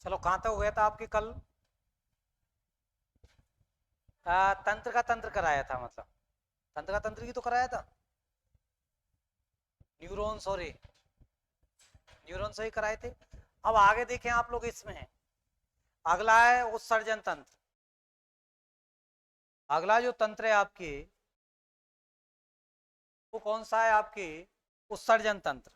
चलो कहाँ तक हो गया था आपके कल? तंत्र का तंत्र कराया था, मतलब तंत्र का तंत्र की तो कराया था। न्यूरॉन, सॉरी, न्यूरॉन से ही कराए थे। अब आगे देखें आप लोग, इसमें अगला है उत्सर्जन तंत्र। अगला जो तंत्र है आपके, वो कौन सा है आपके? उत्सर्जन तंत्र।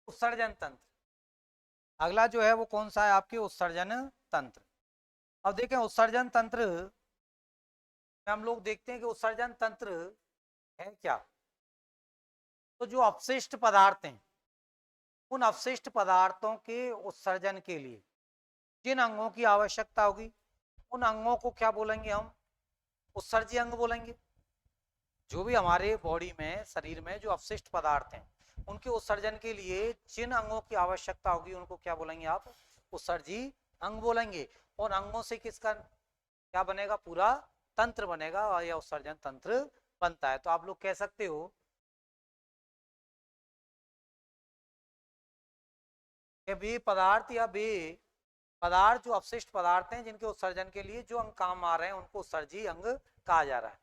उत्सर्जन तंत्र अगला जो है वो कौन सा है आपके? उत्सर्जन तंत्र। अब देखें उत्सर्जन तंत्र में हम लोग देखते हैं कि उत्सर्जन तंत्र है क्या। तो जो अपशिष्ट पदार्थ हैं, उन अपशिष्ट पदार्थों के उत्सर्जन के लिए जिन अंगों की आवश्यकता होगी, उन अंगों को क्या बोलेंगे हम? उत्सर्जी अंग बोलेंगे। जो भी हमारे बॉडी में, शरीर में जो अपशिष्ट पदार्थ हैं, उनके उत्सर्जन के लिए जिन अंगों की आवश्यकता होगी, उनको क्या बोलेंगे आप? उत्सर्जी अंग बोलेंगे। और अंगों से किसका क्या बनेगा? पूरा तंत्र बनेगा और यह उत्सर्जन तंत्र बनता है। तो आप लोग कह सकते हो कि वे पदार्थ या वे पदार्थ जो अपशिष्ट पदार्थ हैं, जिनके उत्सर्जन के लिए जो अंग काम आ रहे हैं, उनको उत्सर्जी अंग कहा जा रहा है।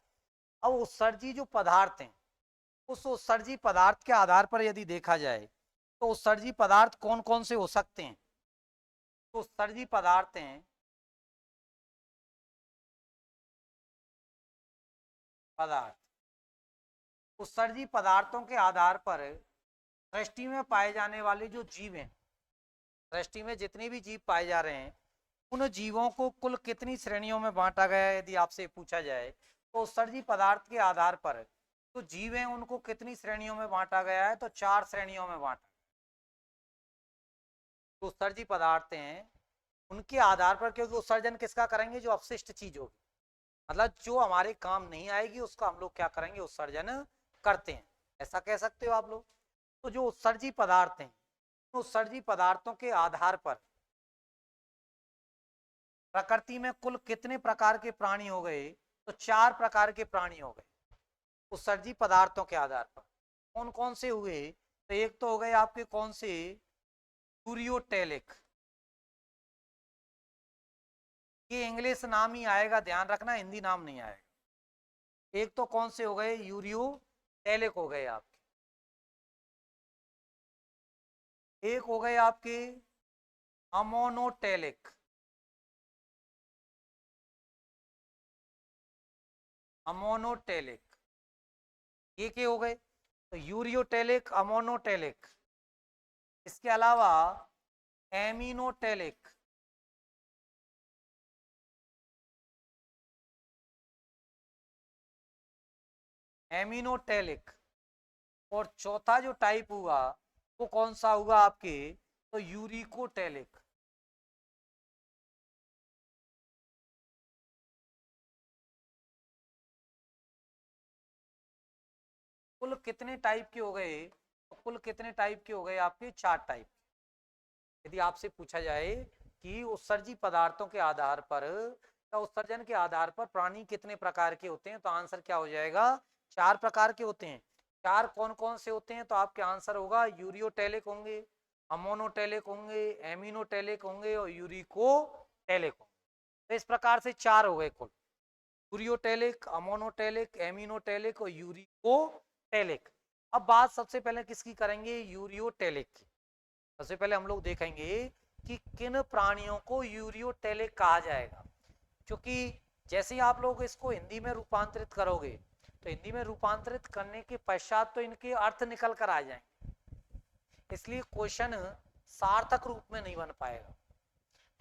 अब उत्सर्जी जो पदार्थ हैं, उस उत्सर्जी पदार्थ के आधार पर यदि देखा जाए तो उत्सर्जी पदार्थ कौन कौन से हो सकते हैं? तो उत्सर्जी पदार्थ हैं पदार्थ उत्सर्जी पदार्थों के आधार पर सृष्टि में पाए जाने वाले जो जीव हैं, सृष्टि में जितने भी जीव पाए जा रहे हैं, उन जीवों को कुल कितनी श्रेणियों में बांटा गया है यदि आपसे पूछा जाए, तो उत्सर्जी पदार्थ के आधार पर तो जीव हैं उनको कितनी श्रेणियों में बांटा गया है? तो 4 श्रेणियों में बांटा। तो उत्सर्जी पदार्थ हैं, उनके आधार पर, क्योंकि उत्सर्जन किसका करेंगे? जो अपशिष्ट चीज होगी, मतलब जो हमारे काम नहीं आएगी, उसका हम लोग क्या करेंगे? उत्सर्जन करते हैं, ऐसा कह सकते हो आप लोग। तो जो उत्सर्जी पदार्थ हैं, उत्सर्जी पदार्थों के आधार पर प्रकृति में कुल कितने प्रकार के प्राणी हो गए? तो 4 प्रकार के प्राणी हो गए उत्सर्जी पदार्थों के आधार पर। कौन कौन से हुए? तो एक तो हो गए आपके कौन से? यूरियोटेलिक। ये इंग्लिश नाम ही आएगा, ध्यान रखना, हिंदी नाम नहीं आएगा। एक तो कौन से हो गए? यूरियोटेलिक हो गए आपके। एक हो गए आपके अमोनोटेलिक। अमोनोटेलिक ये क्या हो गए? तो यूरियोटेलिक, अमोनोटेलिक। इसके अलावा एमिनोटेलिक। एमिनोटेलिक। और चौथा जो टाइप हुआ वो कौन सा हुआ आपके? तो यूरिकोटेलिक। कुल कितने टाइप के हो गए? तो कुल कितने टाइप के हो गए आपके? 4 टाइप। यदि आपसे पूछा जाए कि उत्सर्जी पदार्थों के आधार पर या उत्सर्जन के आधार पर प्राणी कितने प्रकार के होते हैं, तो आंसर क्या हो जाएगा? 4 प्रकार के होते हैं। 4 कौन कौन से होते हैं? तो आपके आंसर होगा यूरियोटेलिक होंगे, अमोनोटेलिक होंगे, एमिनोटेलिक होंगे और यूरिकोटेलिक होंगे। तो इस प्रकार से 4 हो गए कुल। यूरियोटेलिक, अमोनोटेलिक, एमिनोटेलिक और यूरिकोटेलिक। अब बात सबसे पहले किसकी करेंगे? यूरियोटेलिक की। सबसे पहले हम लोग देखेंगे कि किन प्राणियों को यूरियोटेलिक कहा जाएगा, क्योंकि जैसे ही आप लोग इसको हिंदी में रूपांतरित करोगे, तो हिंदी में रूपांतरित करने के पश्चात तो इनके अर्थ निकल कर आ जाएंगे, इसलिए क्वेश्चन सार्थक रूप में नहीं बन पाएगा।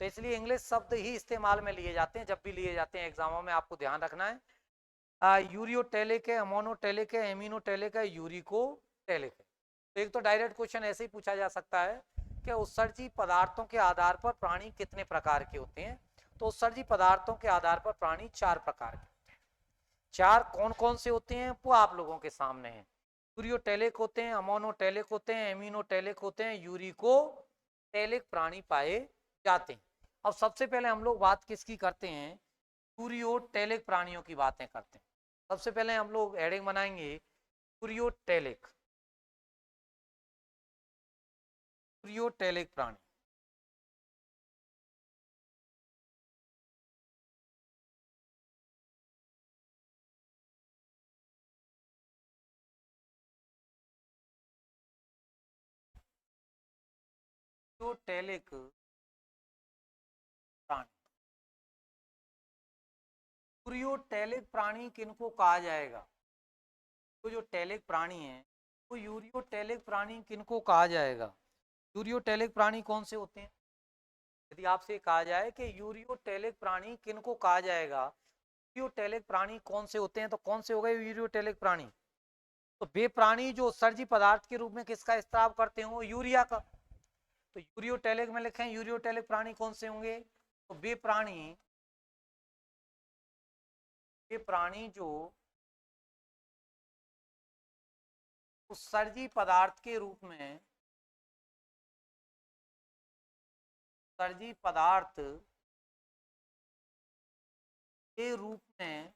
तो इसलिए इंग्लिश शब्द ही इस्तेमाल में लिए जाते हैं, जब भी लिए जाते हैं एग्जामों में, आपको ध्यान रखना है। यूरियोटेलिक है, अमोनोटेलिक है, एमिनोटेलिक है, यूरिकोटेलिक है। तो एक तो डायरेक्ट क्वेश्चन ऐसे ही पूछा जा सकता है कि उत्सर्जी पदार्थों के आधार पर प्राणी कितने प्रकार के होते हैं? तो उत्सर्जी पदार्थों के आधार पर प्राणी 4 प्रकार के होते हैं। चार कौन कौन से होते हैं वो आप लोगों के सामने है। यूरियोटेलिक होते हैं, अमोनोटेलिक होते हैं, एमिनोटेलिक होते हैं, यूरिकोटेलिक प्राणी पाए जाते हैं। अब सबसे पहले हम लोग बात किसकी करते हैं, यूरियोटेलिक प्राणियों की बातें करते हैं। सबसे पहले हम लोग हेडिंग बनाएंगे यूरियोटेलिक, यूरियोटेलिक प्राणी। यूरियोटेलिक प्राणी, यूरियोटेलिक प्राणी किनको कहा जाएगा, तो जो टेलिक प्राणी है वो यूरियोटेलिक प्राणी किनको कहा जाएगा। यूरियोटेलिक प्राणी कौन से होते हैं, यदि आपसे कहा जाए कि यूरियोटेलिक प्राणी किनको कहा जाएगा, यूरियोटेलिक प्राणी कौन से होते हैं, तो कौन से हो गए यूरियोटेलिक प्राणी। तो वे प्राणी जो उत्सर्जी पदार्थ के रूप में किसका स्त्राव करते हो, यूरिया का। तो यूरियोटेलिक में लिखें यूरियोटेलिक प्राणी कौन से होंगे, तो वे प्राणी जो उत्सर्जी पदार्थ के रूप में, उत्सर्जी पदार्थ के रूप में,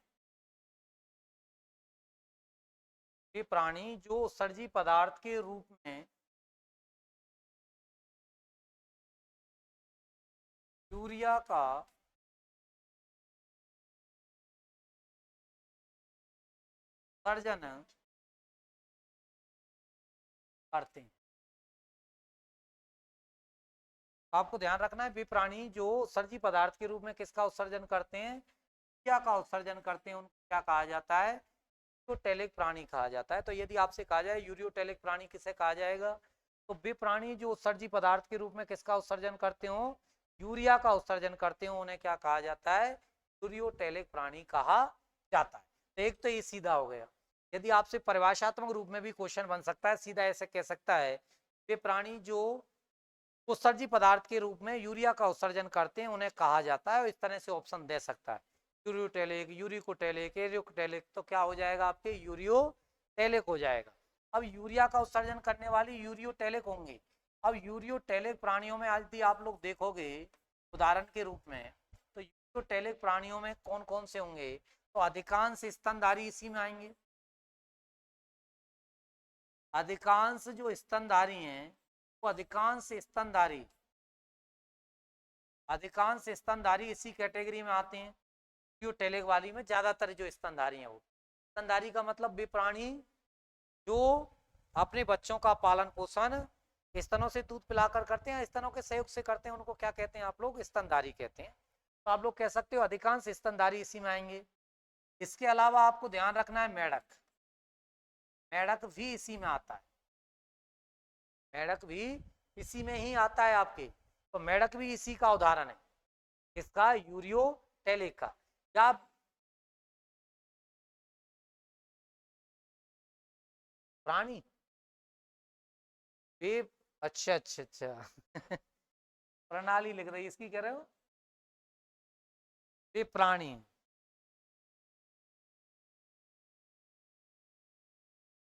वे प्राणी जो उत्सर्जी पदार्थ के रूप में यूरिया का सर्जन करते हैं। आपको ध्यान रखना है वे प्राणी जो उत्सर्जी पदार्थ के रूप में किसका उत्सर्जन करते हैं, यूरिया का उत्सर्जन करते हैं, उनको क्या कहा जाता है, यूरियोटेलिक प्राणी कहा जाता है। तो यदि आपसे कहा जाए यूरियोटेलिक प्राणी किसे कहा जाएगा, तो वे प्राणी जो उत्सर्जी पदार्थ के रूप में किसका उत्सर्जन करते हो, यूरिया का उत्सर्जन करते हो, उन्हें क्या कहा जाता है, यूरियोटेलिक प्राणी कहा जाता है। तो एक तो ये सीधा हो गया। यदि आपसे परिभाषात्मक रूप में भी क्वेश्चन बन सकता है, सीधा ऐसे कह सकता है वे प्राणी जो उत्सर्जी पदार्थ के रूप में यूरिया का उत्सर्जन करते हैं उन्हें कहा जाता है, और इस तरह से ऑप्शन दे सकता है, यूरियोटेलिक, यूरिकोटेलिक, एरियोटेलिक, तो क्या हो जाएगा आपके यूरियोटेलिक हो जाएगा। अब यूरिया का उत्सर्जन करने वाली यूरियोटेलिक होंगे। अब यूरियोटेलिक प्राणियों में यदि आप लोग देखोगे उदाहरण के रूप में, तो यूरियोटेलिक प्राणियों में कौन कौन से होंगे, तो अधिकांश स्तनधारी इसी में आएंगे। अधिकांश जो स्तनधारी हैं वो अधिकांश स्तनधारी इसी कैटेगरी में आते हैं। यूरियोटेलिक वाली में ज्यादातर जो स्तनधारी हैं, वो स्तनधारी का मतलब वे प्राणी जो अपने बच्चों का पालन पोषण स्तनों से दूध पिलाकर करते हैं, स्तनों के सहयोग से करते हैं, उनको क्या कहते हैं आप लोग, स्तनधारी कहते हैं। तो आप लोग कह सकते हो अधिकांश स्तनधारी इसी में आएंगे। इसके अलावा आपको ध्यान रखना है मेढक, मेढक भी इसी में आता है, मेढक भी इसी में ही आता है आपके। तो मेढक भी इसी का उदाहरण है, इसका यूरियोटेलिक का। या प्राणी वे, अच्छा अच्छा अच्छा प्रणाली लिख रही है, इसकी कह रहे हो, वे प्राणी,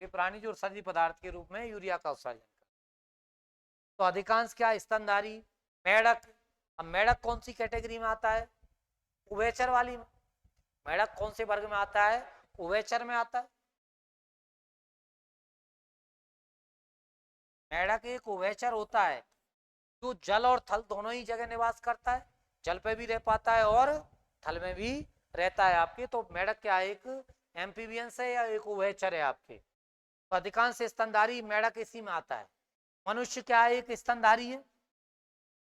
वे प्राणी जो उत्सर्जी पदार्थ के रूप में यूरिया का उत्सर्जन करते। तो अधिकांश क्या, स्तनधारी, मेढक। अब मेढक कौन सी कैटेगरी में आता है, उभयचर वाली में। मेढक कौन से वर्ग में आता है, उभयचर में आता है। मेढक एक उभयचर होता है जो जल और थल दोनों ही जगह निवास करता है, जल पे भी रह पाता है और थल में भी रहता है आपके। तो मेढक क्या है, एक एम्फीबियंस है या एक उभयचर है आपके। तो अधिकांश स्तनधारी मेढक इसी में आता है। मनुष्य क्या है, एक स्तनधारी है।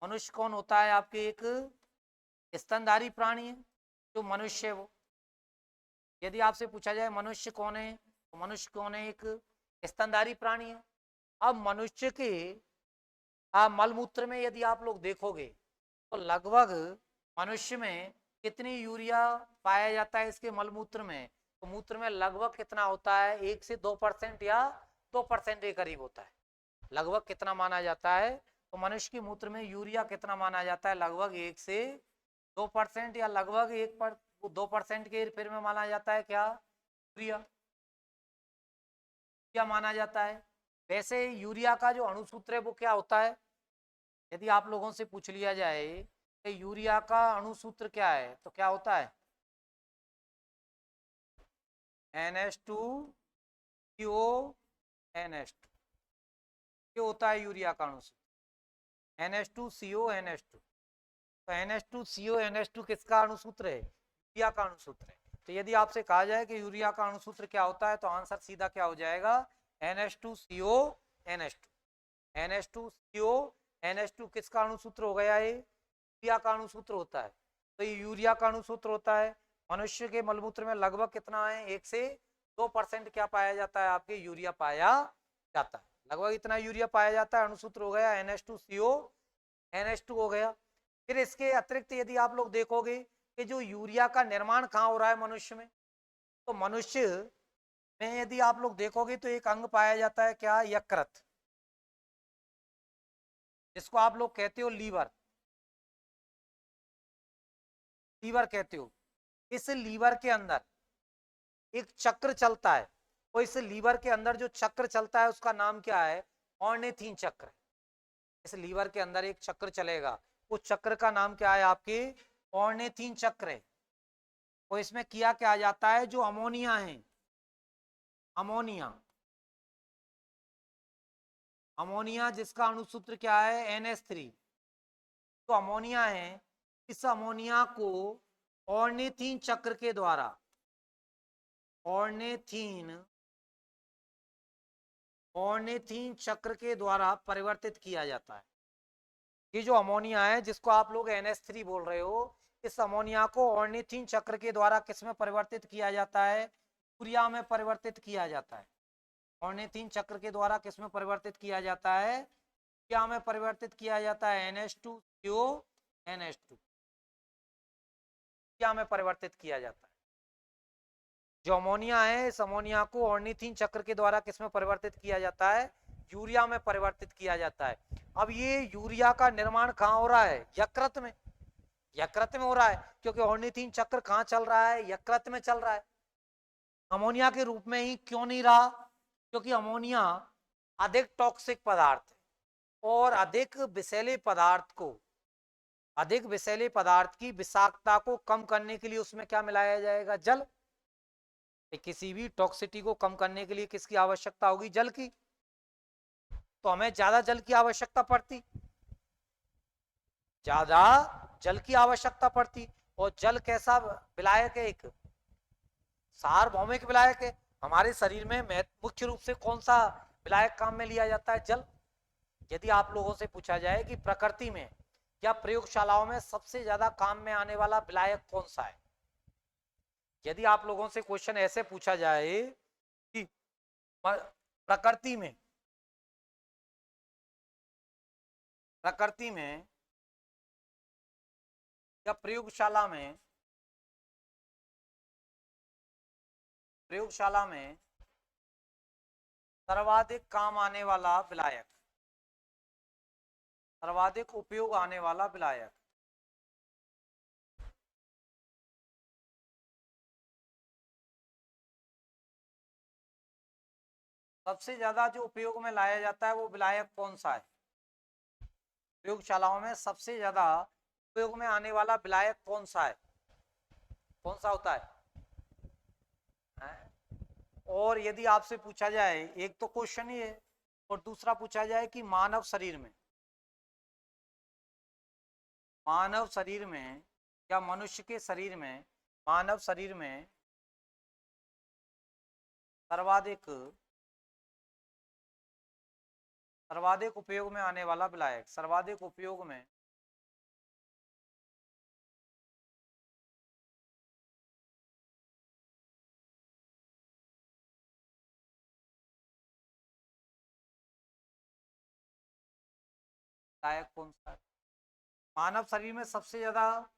मनुष्य कौन होता है आपके, एक स्तनधारी प्राणी है जो मनुष्य है वो। यदि आपसे पूछा जाए मनुष्य कौन है, तो मनुष्य कौन है, एक स्तनधारी प्राणी है। अब मनुष्य के मलमूत्र में यदि आप लोग देखोगे तो लगभग मनुष्य में कितनी यूरिया पाया जाता है इसके मलमूत्र में, तो मूत्र में लगभग कितना होता है, 1 से 2% या 2% के करीब होता है। लगभग कितना माना जाता है, तो मनुष्य के मूत्र में यूरिया कितना माना जाता है, लगभग 1 से 2% या लगभग 2% के फिर में माना जाता है क्या, यूरिया क्या माना जाता है। वैसे यूरिया का जो अणुसूत्र है वो क्या होता है, यदि आप लोगों से पूछ लिया जाए कि यूरिया का अणुसूत्र क्या है तो क्या होता है, NH2CONH2 ये होता है यूरिया का अणुसूत्र, NH2CONH2। तो NH2CONH2 किसका अणुसूत्र है, यूरिया का अणुसूत्र है। तो यदि आपसे कहा जाए कि यूरिया का अणुसूत्र क्या होता है तो आंसर सीधा क्या हो जाएगा, NH2CONH2। NH2CONH2 किसका अणुसूत्र हो गया, ये यूरिया का अणुसूत्र होता है। तो ये यूरिया का अणुसूत्र होता है। मनुष्य के मलमूत्र में लगभग कितना है, 1 से 2% क्या पाया जाता है, आपके यूरिया पाया जाता है, लगभग इतना यूरिया पाया जाता है। अणुसूत्र हो गया NH2CONH2 हो गया। फिर इसके अतिरिक्त यदि आप लोग देखोगे कि जो यूरिया का निर्माण कहाँ हो रहा है मनुष्य में, तो मनुष्य में यदि आप लोग देखोगे तो एक अंग पाया जाता है क्या, यकृत, जिसको आप लोग कहते हो लीवर, लीवर कहते हो। इस लीवर के अंदर एक चक्र चलता है, और इस लीवर के अंदर जो चक्र चलता है उसका नाम क्या है, ऑर्निथिन चक्र। इस लीवर के अंदर एक चक्र चलेगा, उस चक्र का नाम क्या है आपके, ऑर्निथिन चक्र है। और इसमें किया क्या जाता है, जो अमोनिया है, अमोनिया, अमोनिया जिसका अणुसूत्र क्या है, NH3। तो अमोनिया है, इस अमोनिया को ऑर्निथिन चक्र के द्वारा, ऑर्निथिन ऑर्निथिन चक्र के द्वारा परिवर्तित किया जाता है। ये जो अमोनिया है जिसको आप लोग NH3 बोल रहे हो, इस अमोनिया को ऑर्निथिन चक्र के द्वारा किस में परिवर्तित किया जाता है, यूरिया में परिवर्तित किया जाता है। ऑर्निथिन चक्र के द्वारा किस में परिवर्तित किया जाता है, यूरिया में परिवर्तित किया जाता है, NH2CONH2 यूरिया में परिवर्तित किया जाता है। जो अमोनिया है, इस अमोनिया को ऑर्निथिन चक्र के द्वारा किस में परिवर्तित किया जाता है, यूरिया में परिवर्तित किया जाता है। अब ये यूरिया का निर्माण कहाँ हो रहा है, यकृत में, यकृत में हो रहा है, क्योंकि ऑर्निथिन चक्र कहाँ चल रहा है, यकृत में चल रहा है। अमोनिया के रूप में ही क्यों नहीं रहा, क्योंकि अमोनिया अधिक टॉक्सिक पदार्थ है, और अधिक विषैले पदार्थ को, अधिक विषैले पदार्थ की विषाक्तता को कम करने के लिए उसमें क्या मिलाया जाएगा, जल। किसी भी टॉक्सिटी को कम करने के लिए किसकी आवश्यकता होगी, जल की। तो हमें ज्यादा जल की आवश्यकता पड़ती, ज्यादा जल की आवश्यकता पड़ती। और जल कैसा विलायक है, एक सार्वभौमिक विलायक है। हमारे शरीर में मुख्य रूप से कौन सा विलायक काम में लिया जाता है, जल। यदि आप लोगों से पूछा जाए कि प्रकृति में या प्रयोगशालाओं में सबसे ज्यादा काम में आने वाला विलायक कौन सा है, यदि आप लोगों से क्वेश्चन ऐसे पूछा जाए कि प्रकृति में, प्रकृति में या प्रयोगशाला में, प्रयोगशाला में सर्वाधिक काम आने वाला विलायक, सर्वाधिक उपयोग आने वाला विलायक, सबसे ज्यादा जो उपयोग में लाया जाता है वो विलायक कौन सा है, प्रयोगशालाओं में सबसे ज्यादा उपयोग में आने वाला विलायक कौन सा है, कौन सा होता है? और यदि आपसे पूछा जाए, एक तो क्वेश्चन ही है, और दूसरा पूछा जाए कि मानव शरीर में, मानव शरीर में या मनुष्य के शरीर में, मानव शरीर में सर्वाधिक, सर्वाधिक उपयोग में आने वाला विलायक, सर्वाधिक उपयोग में विलायक कौन सा है? मानव शरीर में सबसे ज्यादा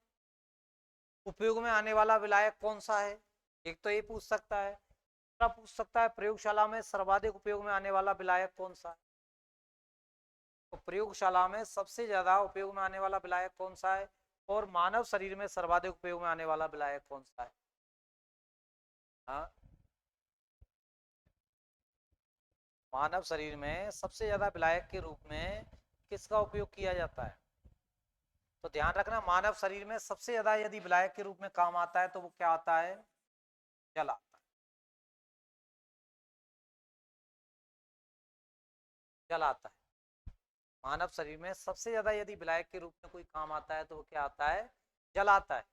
उपयोग में आने वाला विलायक कौन सा है, एक तो ये पूछ सकता है। दूसरा पूछ सकता है प्रयोगशाला में सर्वाधिक उपयोग में आने वाला विलायक कौन सा है। तो प्रयोगशाला में सबसे ज्यादा उपयोग में आने वाला विलायक कौन सा है, और मानव शरीर में सर्वाधिक उपयोग में आने वाला विलायक कौन सा है? हाँ, मानव शरीर में सबसे ज्यादा विलायक के रूप में किसका उपयोग किया जाता है? तो ध्यान रखना, मानव शरीर में सबसे ज्यादा यदि विलायक के रूप में काम आता है तो वो क्या आता है? जल आता है। जल आता है। मानव शरीर में सबसे ज्यादा यदि विलायक के रूप में कोई काम आता है तो वो क्या आता है? जल आता है।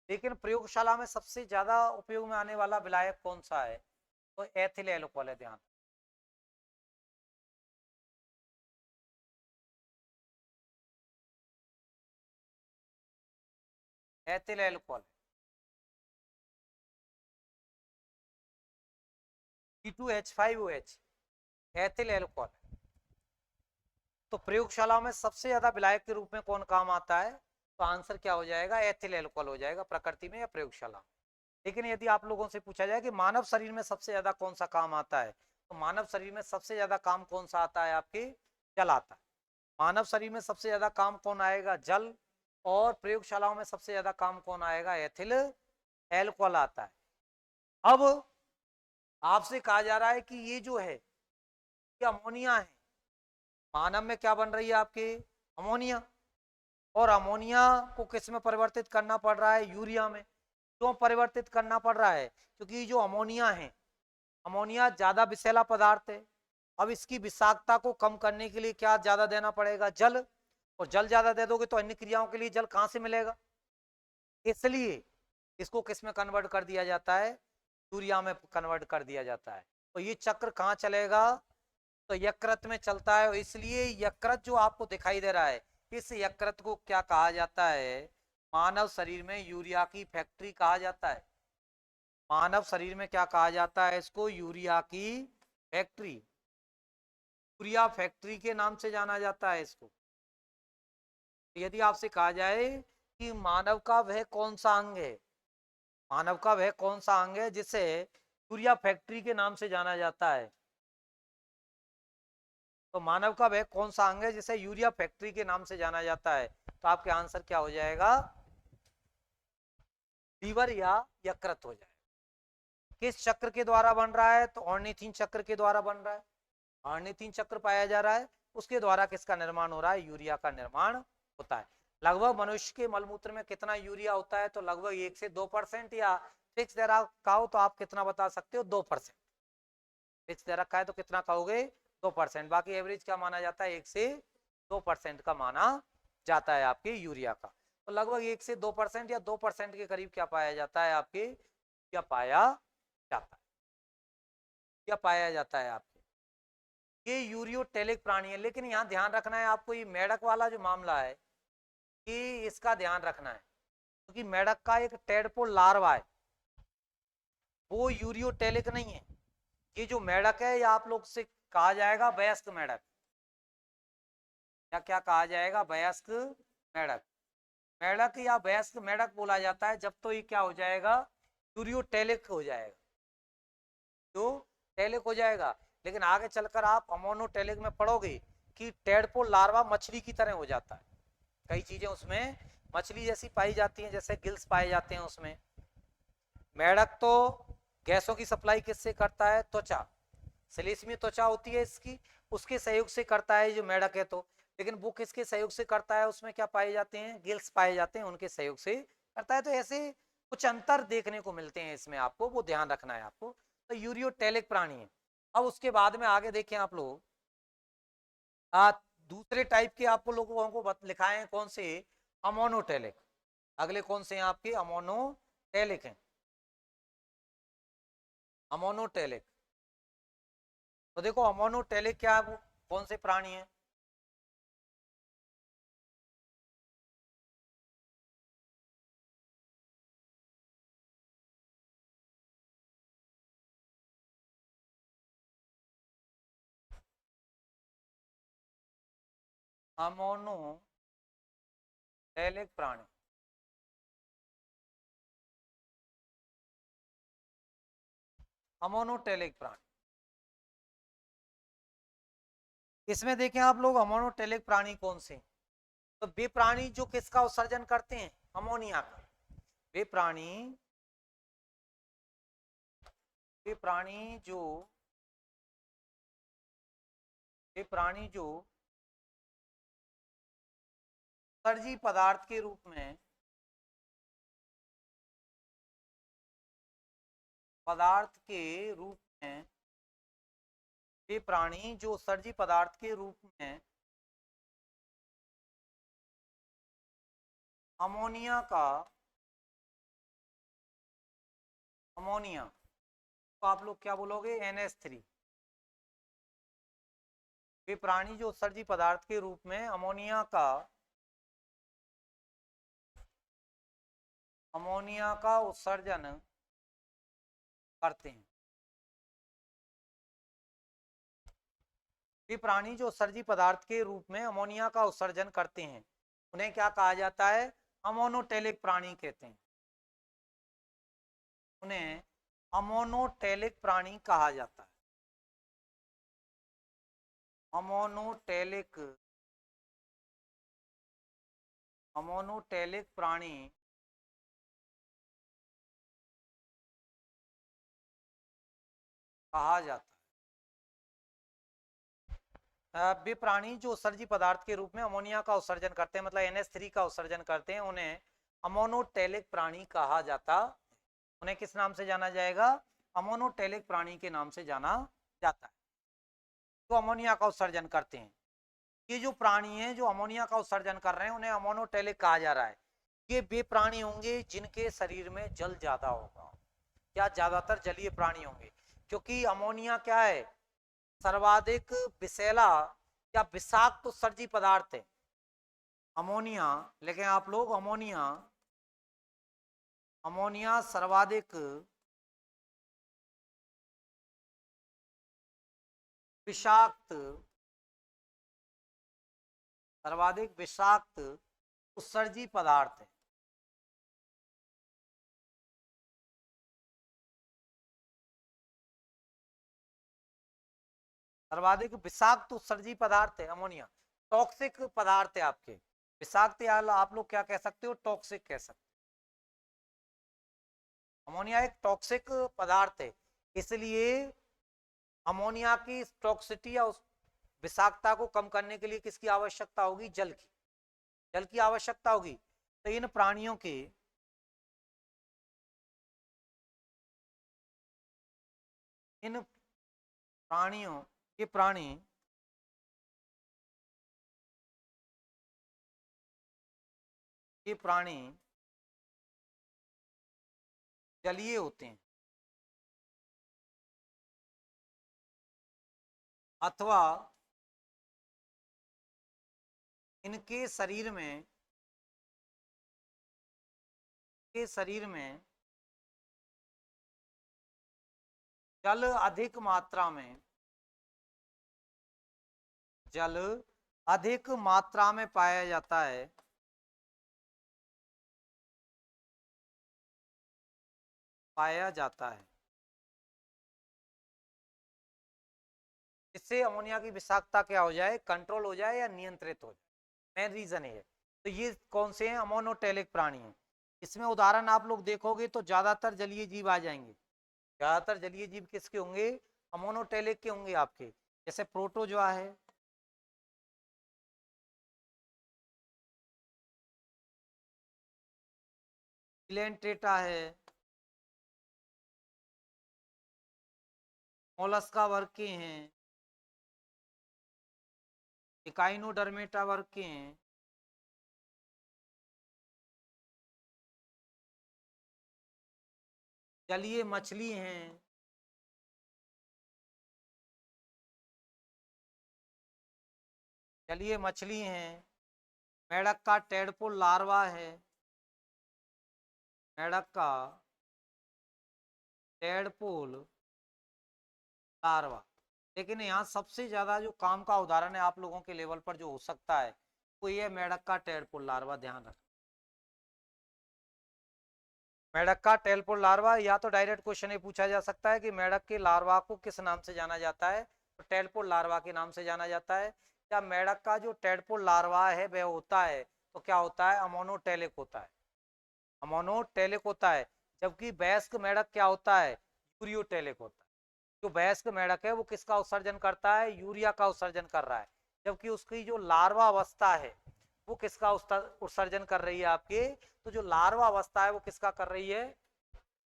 लेकिन प्रयोगशाला में सबसे ज्यादा उपयोग में आने वाला विलायक कौन सा है? तो एथिल एल्कोहल है। ध्यान, ethyl alcohol, C2H5OH, ethyl alcohol. तो प्रयोगशाला में सबसे ज्यादा विलायक के रूप में कौन काम आता है? तो आंसर क्या हो जाएगा? एथिल एल्कोहल हो जाएगा, प्रकृति में या प्रयोगशाला में। लेकिन यदि आप लोगों से पूछा जाए कि मानव शरीर में सबसे ज्यादा कौन सा काम आता है, तो मानव शरीर में सबसे ज्यादा काम कौन सा आता है? आपके जल आता है। मानव शरीर में सबसे ज्यादा काम कौन आएगा? जल। और प्रयोगशालाओं में सबसे ज्यादा काम कौन आएगा? एथिल एल्कोहल आता है। अब आपसे कहा जा रहा है कि ये जो है ये अमोनिया है। मानव में क्या बन रही है आपके? अमोनिया। और अमोनिया को किस में परिवर्तित करना पड़ रहा है? यूरिया में। क्यों परिवर्तित करना पड़ रहा है? क्योंकि जो अमोनिया है, अमोनिया ज्यादा विषैला पदार्थ है। अब इसकी विषाक्तता को कम करने के लिए क्या ज्यादा देना पड़ेगा? जल। और जल ज्यादा दे दोगे तो अन्य क्रियाओं के लिए जल कहां से मिलेगा? इसलिए इसको किस में कन्वर्ट कर दिया जाता है? यूरिया में कन्वर्ट कर दिया जाता है। तो ये चक्र कहाँ चलेगा? तो यकृत में चलता है। इसलिए यकृत जो आपको दिखाई दे रहा है, इस यकृत को क्या कहा जाता है? मानव शरीर में यूरिया की फैक्ट्री कहा जाता है। मानव शरीर में क्या कहा जाता है इसको? यूरिया की फैक्ट्री। यूरिया फैक्ट्री के नाम से जाना जाता है इसको। यदि आपसे कहा जाए कि मानव का वह कौन सा अंग है, मानव का वह कौन सा अंग है जिसे यूरिया फैक्ट्री के नाम से जाना जाता है, तो मानव का वह कौन सा अंग है जिसे यूरिया फैक्ट्री के नाम से जाना जाता है? तो आपके आंसर क्या हो जाएगा? लीवर या यकृत हो जाएगा। किस चक्र के द्वारा बन रहा है? तो ऑर्निथिन चक्र के द्वारा बन रहा है। ऑर्निथिन चक्र पाया जा रहा है, उसके द्वारा किसका निर्माण हो रहा है? यूरिया का निर्माण होता है। लगभग मनुष्य के मलमूत्र में कितना यूरिया होता है? तो लगभग 1 से 2%, या फिक्स दे रखा हो तो आप कितना बता सकते हो? 2%। फिक्स दे रखा है तो कितना कहोगे? 2%। बाकी एवरेज क्या माना जाता है? 1 से 2% का माना जाता है आपके यूरिया का। तो लगभग 1 से 2% या 2% के करीब क्या पाया जाता है आपके? क्या पाया जाता है? क्या पाया जाता है आपके? ये यूरियोटेलिक प्राणी है। लेकिन यहाँ ध्यान रखना है आपको, ये मेढक वाला जो मामला है कि इसका ध्यान रखना है, क्योंकि मेढक का एक टेडपोल लार्वा है, वो यूरियोटेलिक नहीं है। ये जो मेढक है, ये आप लोग से कहा जाएगा वयस्क मेढक। या क्या कहा जाएगा? वयस्क मेढक। मेढक या वयस्क मेढक बोला जाता है जब तो ये क्या हो जाएगा? यूरियोटेलिक हो जाएगा। तो टेलिक हो जाएगा। लेकिन आगे चलकर आप अमोनोटेलिक में पढ़ोगे कि टेडपोल लार्वा मछली की तरह हो जाता है। कई चीजें उसमें मछली जैसी पाई जाती हैं, जैसे गिल्स पाए जाते हैं उसमें। मेढक तो गैसों की सप्लाई किससे करता है? त्वचा, श्लेष्मीय त्वचा होती है इसकी, उसके सहयोग से करता है जो मेढक है। तो लेकिन वो किसके सहयोग से करता है? उसमें क्या पाए जाते हैं? गिल्स पाए जाते हैं, उनके सहयोग से करता है। तो ऐसे कुछ अंतर देखने को मिलते हैं इसमें, आपको वो ध्यान रखना है आपको। तो यूरियोटेलिक प्राणी है। अब उसके बाद में आगे देखें आप लोग, दूसरे टाइप के आपको लोगों को लिखाए हैं कौन से? अमोनोटेलिक। अगले कौन से हैं आपके? अमोनोटेलिक हैं। अमोनोटेलिक। तो देखो अमोनोटेलिक क्या कौन से प्राणी हैं? अमोनोटेलिक प्राणी। अमोनोटेलिक प्राणी, इसमें देखें आप लोग अमोनोटेलिक प्राणी कौन से? तो वे प्राणी जो किसका उत्सर्जन करते हैं? अमोनिया का। वे प्राणी, वे प्राणी जो वे प्राणी जो उत्सर्जी पदार्थ के रूप में वे प्राणी जो उत्सर्जी पदार्थ के रूप में अमोनिया तो आप लोग क्या बोलोगे, NH3। वे प्राणी जो उत्सर्जी पदार्थ के रूप में अमोनिया का उत्सर्जन करते हैं। वे प्राणी जो उत्सर्जी पदार्थ के रूप में अमोनिया का उत्सर्जन करते हैं उन्हें क्या कहा जाता है, अमोनोटेलिक प्राणी कहते हैं। उन्हें अमोनोटेलिक प्राणी कहा जाता है। अमोनोटेलिक प्राणी कहा जाता है। वे प्राणी जो उत्सर्जी पदार्थ के रूप में अमोनिया का उत्सर्जन करते हैं, मतलब NH3 का उत्सर्जन करते हैं, उन्हें अमोनोटेलिक प्राणी कहा जाता। उन्हें किस नाम से जाना जाएगा, अमोनोटेलिक प्राणी के नाम से जाना जाता है। तो अमोनिया का उत्सर्जन करते हैं, ये जो प्राणी हैं जो अमोनिया का उत्सर्जन कर रहे हैं उन्हें अमोनोटेलिक कहा जा रहा है। ये वे प्राणी होंगे जिनके शरीर में जल ज्यादा होगा, या ज्यादातर जलीय प्राणी होंगे, क्योंकि अमोनिया क्या है, सर्वाधिक विषैला या विषाक्त उत्सर्जी पदार्थ है अमोनिया। लेकिन आप लोग अमोनिया सर्वाधिक विषाक्त उत्सर्जी पदार्थ है। सर्वाधिक विषाक्त उत्सर्जी पदार्थ है अमोनिया। टॉक्सिक पदार्थ है आपके, विषाक्त या आप लोग क्या कह सकते हो, टॉक्सिक कह सकते हो। अमोनिया एक टॉक्सिक पदार्थ है, इसलिए अमोनिया की टॉक्सिटी या उस विषाक्तता को कम करने के लिए किसकी आवश्यकता होगी, जल की आवश्यकता होगी। तो इन प्राणियों के ये प्राणी जलीय होते हैं, अथवा इनके शरीर में जल अधिक मात्रा में पाया जाता है। इससे अमोनिया की विषाक्तता क्या हो जाए, कंट्रोल हो जाए या नियंत्रित हो जाए, मेन रीजन है। तो ये कौन से हैं, अमोनोटेलिक प्राणी हैं। इसमें उदाहरण आप लोग देखोगे तो ज्यादातर जलीय जीव आ जाएंगे। ज्यादातर जलीय जीव किसके होंगे, अमोनोटेलिक के होंगे आपके। जैसे प्रोटोजोआ है, इलेंट्रेटा है, मोलस्का वर्ग के हैं, इकाइनोडर्मेटा वर्ग के हैं, जलीय मछली हैं, मेढक का टेडपोल लार्वा है, मेढक का टेडपोल लार्वा। लेकिन यहाँ सबसे ज्यादा जो काम का उदाहरण है आप लोगों के लेवल पर जो हो सकता है वो ये मेढक का टेडपोल लार्वा। ध्यान रख, मेढक का टेडपोल लार्वा, या तो डायरेक्ट क्वेश्चन ये पूछा जा सकता है कि मेढक के लार्वा को किस नाम से जाना जाता है, तो टेडपोल लार्वा के नाम से जाना जाता है। या मेढक का जो टेडपोल लार्वा है वह होता है तो क्या होता है, अमोनोटेलिक होता है। जबकि वयस्क मेढक क्या होता है, यूरियोटेलिक होता है। जो वयस्क मेढक है वो किसका उत्सर्जन करता है, यूरिया का उत्सर्जन कर रहा है, जबकि उसकी जो लार्वा अवस्था है वो किसका उत्सर्जन कर रही है आपके, तो जो लार्वा अवस्था है वो किसका कर रही है,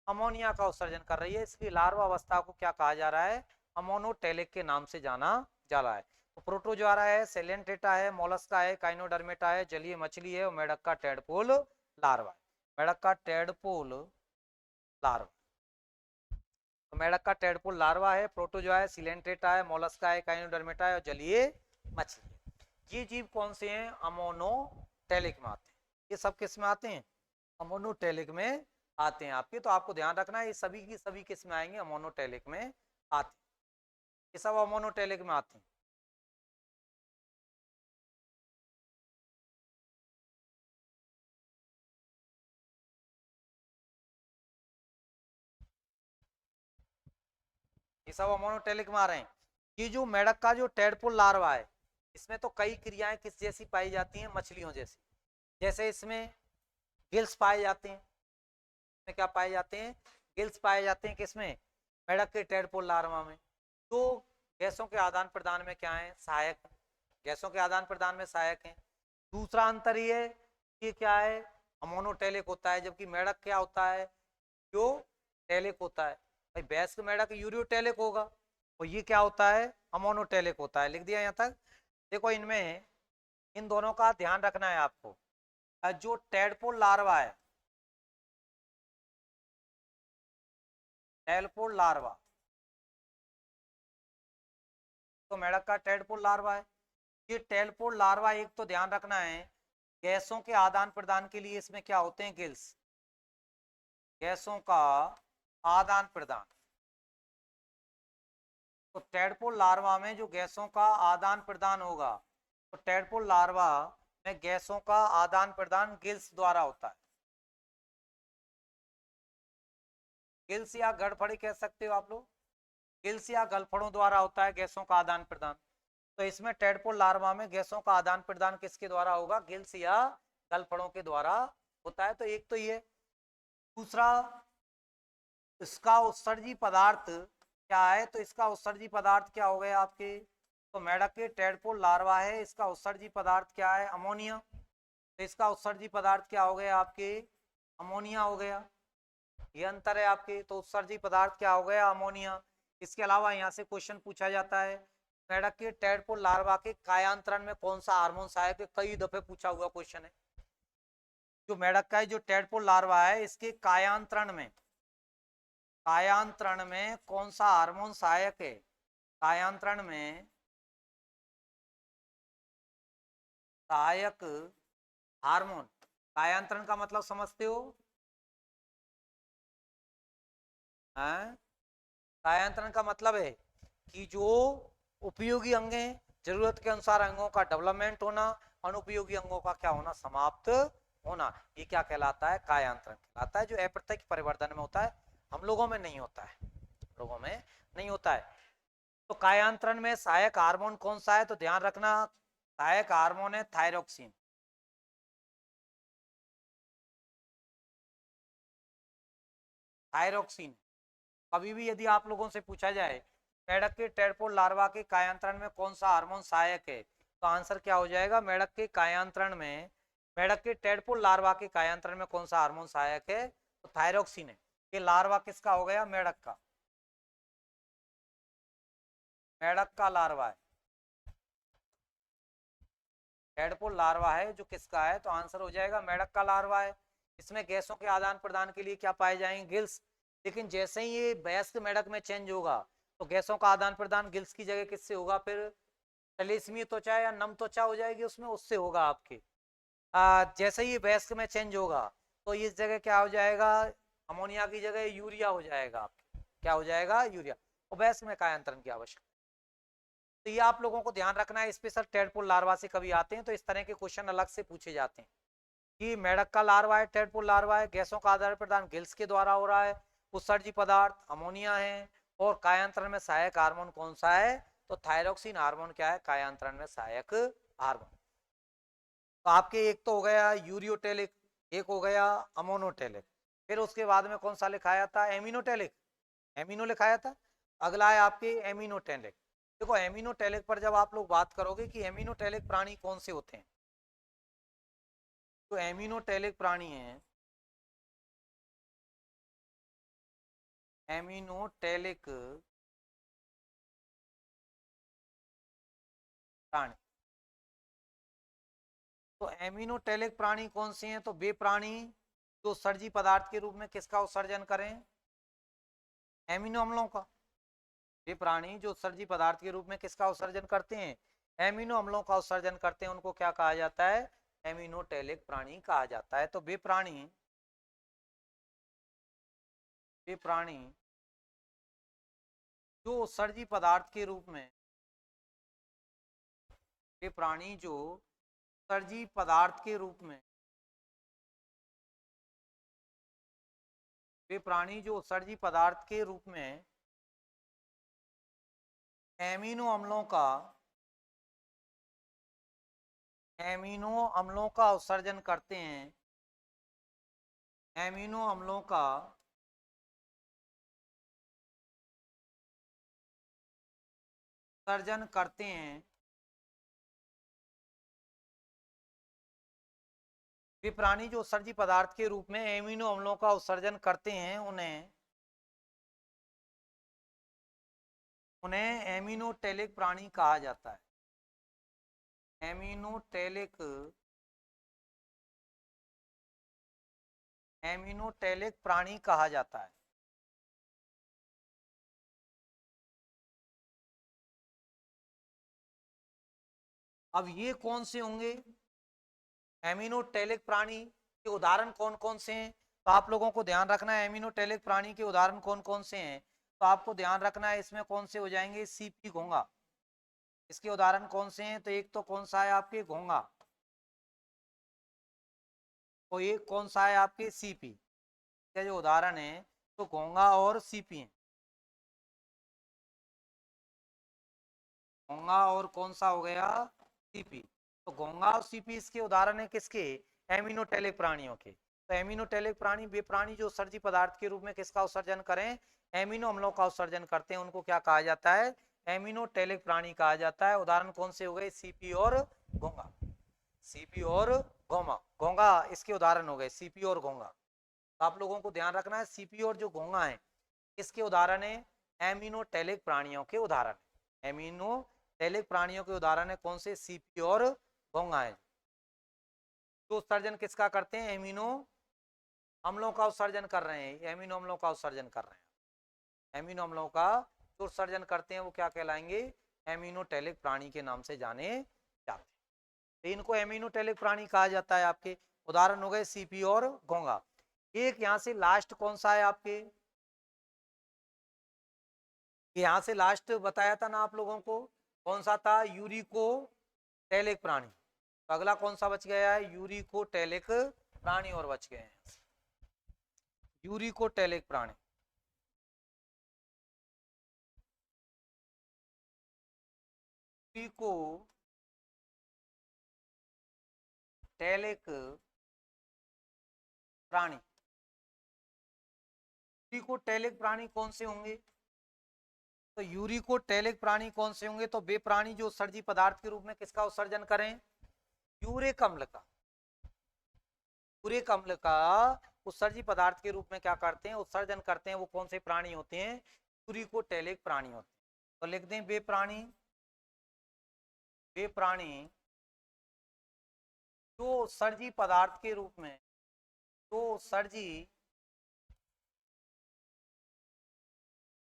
अमोनिया का उत्सर्जन कर रही है। इसकी लार्वा अवस्था को क्या कहा जा रहा है, अमोनोटेलिक के नाम से जाना जा रहा है। तो प्रोटोजोरा है, सेलेंटेटा है, मोलस्का है, काइनोडर्मेटा है, जलीय मछली है, और मेढक का टेडपोल लार्वा, मेढक का टेडपोल लार्वा। तो मेढक का टेडपोल लार्वा है, प्रोटोजोआ है, सिलेंट्रेटा है, मोलस्का है, काइनोडर्मेटा है, और जलीय मछली है। ये जीव कौन से हैं, अमोनोटेलिक में आते हैं। ये सब किस में आते हैं, अमोनोटेलिक में आते हैं आपके। तो आपको ध्यान रखना है ये सभी की सभी किस में आएंगे, अमोनोटेलिक में आते हैं, ये सब अमोनोटेलिक में आते हैं। ये सब अमोनोटेलिक में आ रहे हैं। ये जो मेढक का जो टेडपोल लार्वा है, इसमें तो कई क्रियाएं किस जैसी पाई जाती हैं, मछलियों जैसी। जैसे इसमें गिल्स पाए जाते हैं, इसमें क्या पाए जाते हैं, गिल्स पाए जाते हैं किसमें, मेढक के टेडपोल लार्वा में। तो गैसों के आदान प्रदान में क्या है, सहायक, गैसों के आदान प्रदान में सहायक है। दूसरा अंतर ये क्या है, अमोनोटेलिक होता है, जबकि मेढक क्या होता है, जो टेलिक होता है। भाई वयस्क मेढक यूरियोटेलिक होगा, और ये क्या होता है, अमोनोटेलिक होता है। लिख दिया यहाँ तक। देखो इनमें इन दोनों का ध्यान रखना है आपको। जो टेडपोल लार्वा है, टेडपोल लार्वा, तो मेढक का टेडपोल लार्वा है। ये टेडपोल लार्वा, एक तो ध्यान रखना है, गैसों के आदान प्रदान के लिए इसमें क्या होते हैं, गिल्स, गैसों का आदान प्रदान। तो टेडपोल लार्वा में जो गैसों का आदान प्रदान होगा, तो टेडपोल लार्वा में गैसों का आदान प्रदान गिल्स द्वारा होता है। गिल्स या गड़फड़े कह सकते हो आप लोग, गिल्स या गलफड़ों द्वारा होता है गैसों का आदान प्रदान। तो इसमें टेडपोल लार्वा में गैसों का आदान प्रदान किसके द्वारा होगा, गिल्स या गलफड़ों के द्वारा होता है। तो एक तो ये। दूसरा, इसका उत्सर्जी पदार्थ क्या है, तो इसका उत्सर्जी पदार्थ क्या हो गया आपके, तो मेढक के टेडपोल लार्वा है, इसका उत्सर्जी पदार्थ क्या है, अमोनिया। तो इसका उत्सर्जी पदार्थ क्या हो गया आपके, अमोनिया हो गया। ये अंतर है आपके। तो उत्सर्जी पदार्थ क्या हो गया, अमोनिया। इसके अलावा यहाँ से क्वेश्चन पूछा जाता है, मेढक के टेडपोल लार्वा के कायांतरण में कौन सा हार्मोन सहायक है, कई दफे पूछा हुआ क्वेश्चन है। जो मेढक का जो टेडपोल लार्वा है, इसके कायांतरण में, कायांतरण में कौन सा हार्मोन सहायक है, कायांतरण में सहायक हार्मोन। कायांतरण का मतलब समझते हो, हैं? कायांतरण का मतलब है कि जो उपयोगी अंग हैं, जरूरत के अनुसार अंगों का डेवलपमेंट होना, अनुपयोगी अंगों का क्या होना, समाप्त होना, ये क्या कहलाता है, कायांतरण कहलाता है, जो अप्रत्यक्ष परिवर्तन में होता है, हम लोगों में नहीं होता है, लोगों में नहीं होता है। तो कायांतरण में सहायक हार्मोन कौन सा है, तो ध्यान रखना, सहायक हार्मोन है थायरोक्सिन। थायरोक्सिन। कभी भी यदि आप लोगों से पूछा जाए मेढक के टेडपोल लार्वा के कायांतरण में कौन सा हार्मोन सहायक है, तो आंसर क्या हो जाएगा, मेढक के कायांतरण में, मेढक के टेडपोल लार्वा के कायांतरण में कौन सा हार्मोन सहायक है, तो थायरोक्सिन है। ये लार्वा किसका हो गया, मेढक का, मेढक का लार्वा है, टेडपोल लार्वा है जो किसका है, तो आंसर हो जाएगा मेढक का लार्वा है। इसमें गैसों के आदान प्रदान के लिए क्या पाए जाएंगे, गिल्स। लेकिन जैसे ही ये वयस्क मेढक में चेंज होगा, तो गैसों का आदान प्रदान गिल्स की जगह किससे होगा, फिर तलेस्मी त्वचा या नम त्वचा हो जाएगी उसमें, उससे होगा आपके। जैसे ही वयस्क में चेंज होगा, तो इस जगह क्या हो जाएगा, अमोनिया की जगह यूरिया हो जाएगा आपके, क्या हो जाएगा, यूरिया। और वयस्क में कायांतरण की आवश्यकता। तो ये आप लोगों को ध्यान रखना है, स्पेशल टेडपोल लार्वा से कभी आते हैं तो इस तरह के क्वेश्चन अलग से पूछे जाते हैं कि मेढक का लार्वा है, टेडपोल लार्वा है, गैसों का आदान प्रदान गिल्स के द्वारा हो रहा है, उत्सर्जी पदार्थ अमोनिया है, और कायांतरण में सहायक हार्मोन कौन सा है, तो थायरोक्सिन हार्मोन क्या है, कायांतरण में सहायक हार्मोन। तो आपके एक तो हो गया यूरियोटेलिक, एक हो गया अमोनोटेलिक, फिर उसके बाद में कौन सा लिखाया था, एमिनोटेलिक, एमिनो लिखाया था। अगला है आपके एमिनोटेलिक। देखो एमिनोटेलिक पर जब आप लोग बात करोगे कि एमिनोटेलिक प्राणी कौन से होते हैं, तो एमिनोटेलिक प्राणी हैं, एमिनोटेलिक प्राणी। तो एमिनोटेलिक प्राणी कौन से हैं, तो वे प्राणी जो सर्जी पदार्थ के रूप में किसका उत्सर्जन करें, एमिनो अम्लों का। वे प्राणी जो उत्सर्जी पदार्थ के रूप में किसका उत्सर्जन करते हैं, एमिनो अम्लों का उत्सर्जन करते हैं, उनको क्या कहा जाता है, एमिनोटेलिक प्राणी कहा जाता है। तो वे प्राणी जो उत्सर्जी पदार्थ के रूप में, वे प्राणी जो उत्सर्जी पदार्थ के रूप में, वे प्राणी जो उत्सर्जी पदार्थ के रूप में एमिनो अम्लों का उत्सर्जन करते हैं, एमिनो अम्लों का उत्सर्जन करते हैं, वे प्राणी जो उत्सर्जी पदार्थ के रूप में एमिनो अम्लों का उत्सर्जन करते हैं, उन्हें एमिनोटेलिक प्राणी कहा जाता है। एमिनोटेलिक प्राणी कहा जाता है। अब ये कौन से होंगे एमिनोटेलिक प्राणी के उदाहरण, कौन कौन से हैं, तो आप लोगों को ध्यान रखना है एमिनोटेलिक प्राणी के उदाहरण कौन कौन से हैं। तो आपको ध्यान रखना है इसमें कौन से हो जाएंगे, सीपी घोंगा। इसके उदाहरण कौन से हैं, तो एक तो कौन सा है आपके घोंगा, और एक कौन सा है आपके सीपी। इसके जो उदाहरण है तो घोंगा और सीपी हैं। घोंगा और कौन सा हो गया, सीपी। तो घोंगा और सीपी इसके उदाहरण है किसके, एमिनोटेलिक प्राणियों के। तो एमिनोटेलिक प्राणी वे प्राणी जो उत्सर्जी पदार्थ के रूप में किसका उत्सर्जन करें, एमिनो अम्लों का उत्सर्जन करते हैं, उनको क्या कहा जाता है, एमिनोटेलिक प्राणी कहा जाता है। उदाहरण कौन से हो गए, सीपी और घोंगा। सीपी और घोंगा, घोंगा इसके उदाहरण हो गए, सीपी और घोंगा। तो आप लोगों को ध्यान रखना है सीपी और जो घोंगा है इसके उदाहरण है एमिनोटेलिक प्राणियों के उदाहरण। एमिनोटेलिक प्राणियों के उदाहरण है कौन से, सीपी और घोंगा है। तो उत्सर्जन किसका करते हैं, एमिनो अम्लों का उत्सर्जन कर रहे हैं, एमिनो अम्लों का उत्सर्जन कर रहे हैं। एमिनो अम्लों का जो उत्सर्जन करते हैं वो क्या कहलाएंगे, एमिनोटेलिक प्राणी के नाम से जाने जाते हैं। तो इनको एमिनोटेलिक प्राणी कहा जाता है। आपके उदाहरण हो गए सीपी और घोंगा। एक यहाँ से लास्ट कौन सा है आपके, यहाँ से लास्ट बताया था ना आप लोगों को, कौन सा था, यूरिकोटेलिक प्राणी। तो अगला कौन सा बच गया है, यूरिकोटेलिक प्राणी और बच गए हैं, यूरिकोटेलिक प्राणी। यूरिकोटेलिक प्राणी, यूरिकोटेलिक प्राणी कौन से होंगे, तो यूरिकोटेलिक प्राणी कौन से होंगे, तो वे प्राणी जो उत्सर्जी पदार्थ के रूप में किसका उत्सर्जन करें, यूरिक अम्ल का। यूरिक अम्ल का उत्सर्जी पदार्थ के रूप में क्या करते हैं, उत्सर्जन करते हैं, वो कौन से प्राणी होते हैं, यूरिकोटेलिक प्राणी होते हैं। तो लिख दें वे प्राणी जो उत्सर्जी पदार्थ के रूप में, जो उत्सर्जी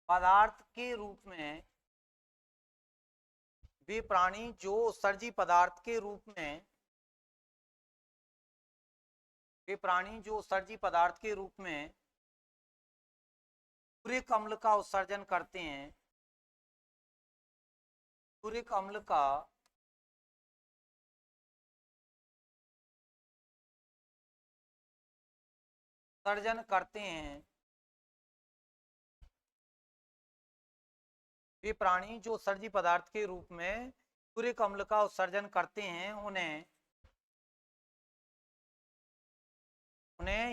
पदार्थ के रूप में, वे प्राणी जो उत्सर्जी पदार्थ के रूप में, वे प्राणी जो उत्सर्जी पदार्थ के रूप में यूरिक अम्ल का उत्सर्जन करते हैं, यूरिक अम्ल का उत्सर्जन करते हैं, वे प्राणी जो उत्सर्जी पदार्थ के रूप में यूरिक अम्ल का उत्सर्जन करते हैं, उन्हें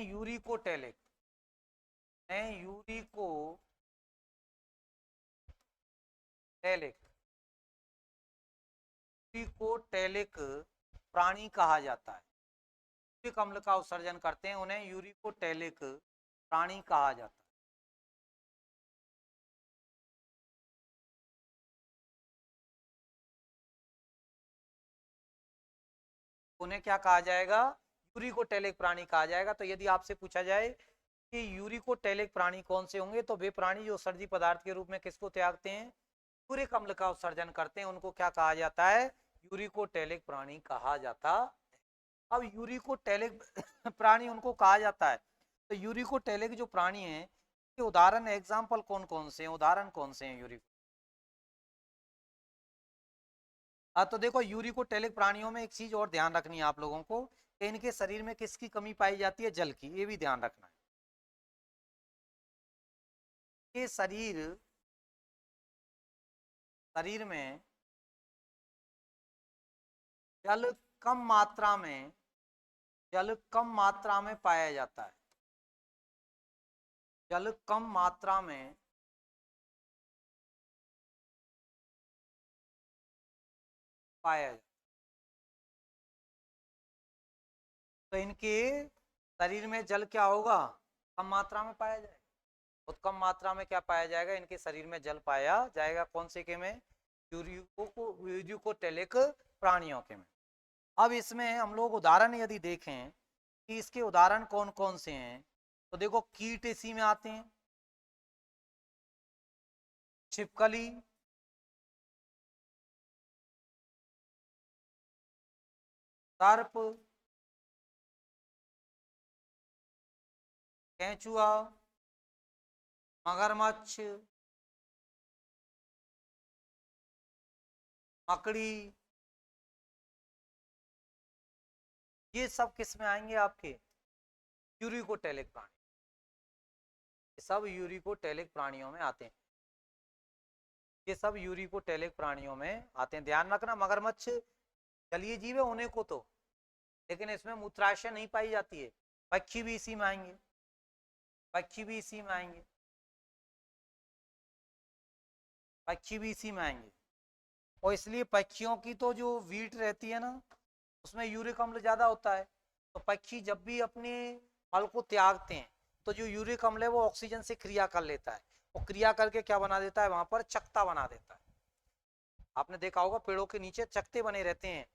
यूरिकोटेलिक, टेलिक, यूरिक को टेलिक प्राणी कहा जाता है। यूरिक अम्ल का उत्सर्जन करते हैं उन्हें यूरिकोटेलिक प्राणी कहा जाता है। उन्हें क्या कहा जाएगा? यूरिकोटेलिक प्राणी कहा जाएगा। तो यदि आपसे पूछा जाए कि यूरिकोटेलिक प्राणी कौन से होंगे, तो वे प्राणी जो उत्सर्जी पदार्थ के रूप में किसको त्यागते हैं? यूरिक अम्ल का उत्सर्जन करते हैं, उनको क्या कहा जाता है? यूरिकोटेलिक प्राणी कहा जाता है। अब यूरिकोटेलिक प्राणी उनको कहा जाता है, तो यूरिकोटेलिक जो प्राणी है के उदाहरण एग्जाम्पल कौन कौन से हैं, उदाहरण कौन से हैं यूरिको? तो देखो यूरिकोटेलिक प्राणियों में एक चीज और ध्यान रखनी है आप लोगों को कि इनके शरीर में किसकी कमी पाई जाती है? जल की। ये भी ध्यान रखना है। ये शरीर में जल कम मात्रा में जल कम मात्रा में पाया जाता है। जल कम मात्रा में पाया जाता है। तो इनके शरीर में जल क्या होगा? कम मात्रा में पाया जाएगा। बहुत कम मात्रा में क्या पाया जाएगा? इनके शरीर में जल पाया जाएगा। कौन से के में? यूरिकोटेलिक प्राणियों के में। अब इसमें हम लोग उदाहरण यदि देखें कि इसके उदाहरण कौन कौन से हैं, तो देखो कीट इसी में आते हैं, छिपकली, सर्प, केंचुआ, मगरमच्छ, मकड़ी, ये सब किस में आएंगे? आपके यूरिकोटेलिक प्राणी। ये सब यूरिकोटेलिक प्राणियों में आते हैं। ये सब यूरिकोटेलिक प्राणियों में आते हैं। ध्यान रखना, मगरमच्छ जलीय जीव है उन्हें को तो, लेकिन इसमें मूत्राशय नहीं पाई जाती है। पक्षी भी इसी में आएंगे, पक्षी भी इसी में आएंगे, पक्षी भी इसी में आएंगे। और इसलिए पक्षियों की तो जो वीट रहती है ना, उसमें यूरिक अम्ल ज्यादा होता है। तो पक्षी जब भी अपने मल को त्यागते हैं, तो जो यूरिक अम्ल है वो ऑक्सीजन से क्रिया कर लेता है, और क्रिया करके क्या बना देता है? वहां पर चकता बना देता है। आपने देखा होगा पेड़ों के नीचे चकते बने रहते हैं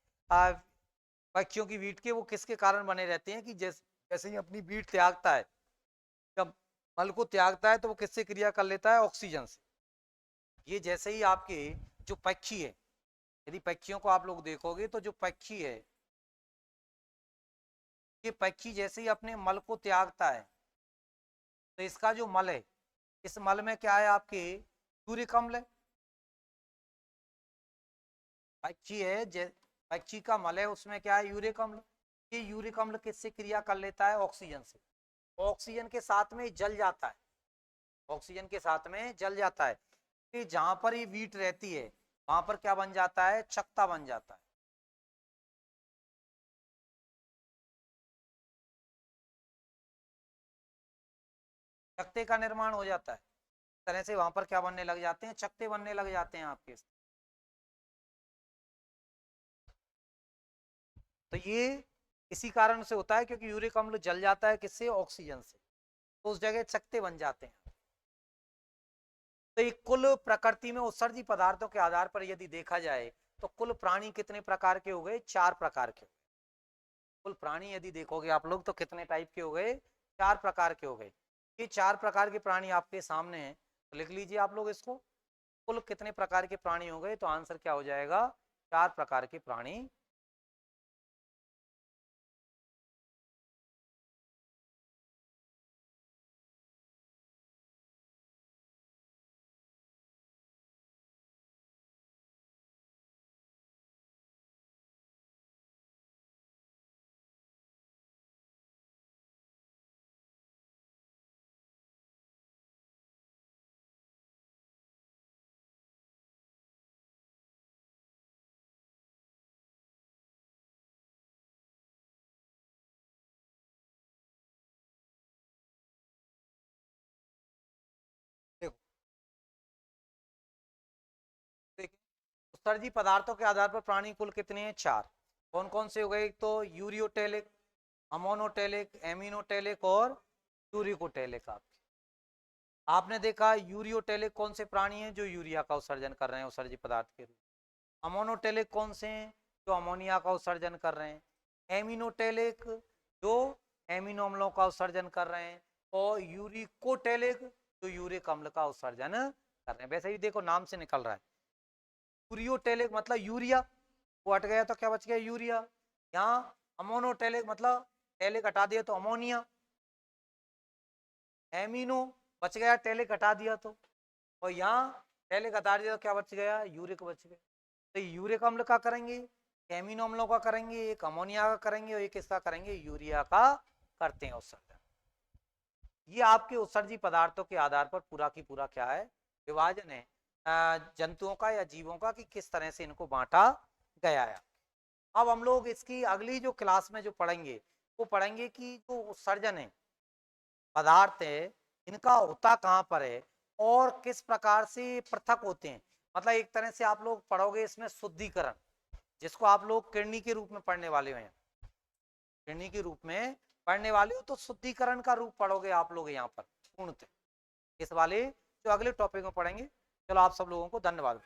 पक्षियों की वीट के। वो किसके कारण बने रहते हैं? कि जैसे ही अपनी वीट त्यागता है, जब मल को त्यागता है, तो वो किससे क्रिया कर लेता है? ऑक्सीजन से। ये जैसे ही आपके जो पक्षी है, यदि पक्षियों को आप लोग देखोगे, तो जो पक्षी है, ये पक्षी जैसे ही अपने मल को त्यागता है, तो इसका जो मल है, इस मल में क्या है? आपके यूरिक अम्ल है। पक्षी है, पक्षी का मल है, उसमें क्या है? यूरिक अम्ल। ये यूरिक अम्ल किससे क्रिया कर लेता है? ऑक्सीजन से। ऑक्सीजन के साथ में जल जाता है, ऑक्सीजन के साथ में जल जाता है। कि जहां पर ये वीट रहती है, वहां पर क्या बन जाता है? चकता बन जाता है। चकते का निर्माण हो जाता है। इस तरह से वहां पर क्या बनने लग जाते हैं? चकते बनने लग जाते हैं आपके। तो ये इसी कारण से होता है, क्योंकि यूरिक अम्ल जल जाता है किससे? ऑक्सीजन से। तो उस जगह चकते बन जाते हैं। तो एक कुल प्रकृति में उत्सर्जी पदार्थों के आधार पर यदि देखा जाए, तो कुल प्राणी कितने प्रकार के हो गए? 4 प्रकार के। कुल प्राणी यदि देखोगे आप लोग, तो कितने टाइप के हो गए? 4 प्रकार के हो गए। ये 4 प्रकार के प्राणी आपके सामने हैं, तो लिख लीजिए आप लोग इसको। कुल कितने प्रकार के प्राणी हो गए? तो आंसर क्या हो जाएगा? 4 प्रकार के प्राणी। उत्सर्जी पदार्थों के आधार पर प्राणी कुल कितने हैं? 4। कौन कौन से हो गए? एक तो यूरियोटेलिक, अमोनोटेलिक, एमिनोटेलिक और यूरिकोटेलिक। आपने देखा यूरियोटेलिक कौन से प्राणी हैं? जो यूरिया का उत्सर्जन कर रहे हैं उत्सर्जी पदार्थ के रूप। अमोनोटेलिक कौन से हैं? जो अमोनिया का उत्सर्जन कर रहे हैं। एमिनोटेलिक जो एमिनो अम्लों का उत्सर्जन कर रहे हैं। और यूरिकोटेलिक जो यूरिक अम्ल का उत्सर्जन कर रहे हैं। वैसे ही देखो नाम से निकल रहा है। यूरियोटेलिक मतलब यूरिया, वो हट गया तो क्या बच गया? यूरिया। यहाँ अमोनोटेलिक मतलब टेलिक हटा दिया तो अमोनिया। एमिनो बच गया, टेलिक हटा दिया तो। और यहाँ टेलिक हटा दिया तो क्या बच गया? यूरिक बच गया। तो यूरिक अम्ल का करेंगे, एमिनो अम्लों का करेंगे, एक अमोनिया का करेंगे और एक किसका करेंगे? यूरिया का करते हैं उत्सर्जन। ये आपके उत्सर्जी पदार्थों के आधार पर पूरा की पूरा क्या है? विभाजन है जंतुओं का या जीवों का, कि किस तरह से इनको बांटा गया है। अब हम लोग इसकी अगली जो क्लास में जो पढ़ेंगे वो पढ़ेंगे कि जो उत्सर्जन है पदार्थ है इनका होता कहाँ पर है और किस प्रकार से पृथक होते हैं। मतलब एक तरह से आप लोग पढ़ोगे इसमें शुद्धिकरण, जिसको आप लोग किरणी के रूप में पढ़ने वाले हैं। किरणी के रूप में पढ़ने वाले हो तो शुद्धिकरण का रूप पढ़ोगे आप लोग यहाँ पर पूर्णतः इस वाले जो अगले टॉपिक में पढ़ेंगे। चलो आप सब लोगों को धन्यवाद।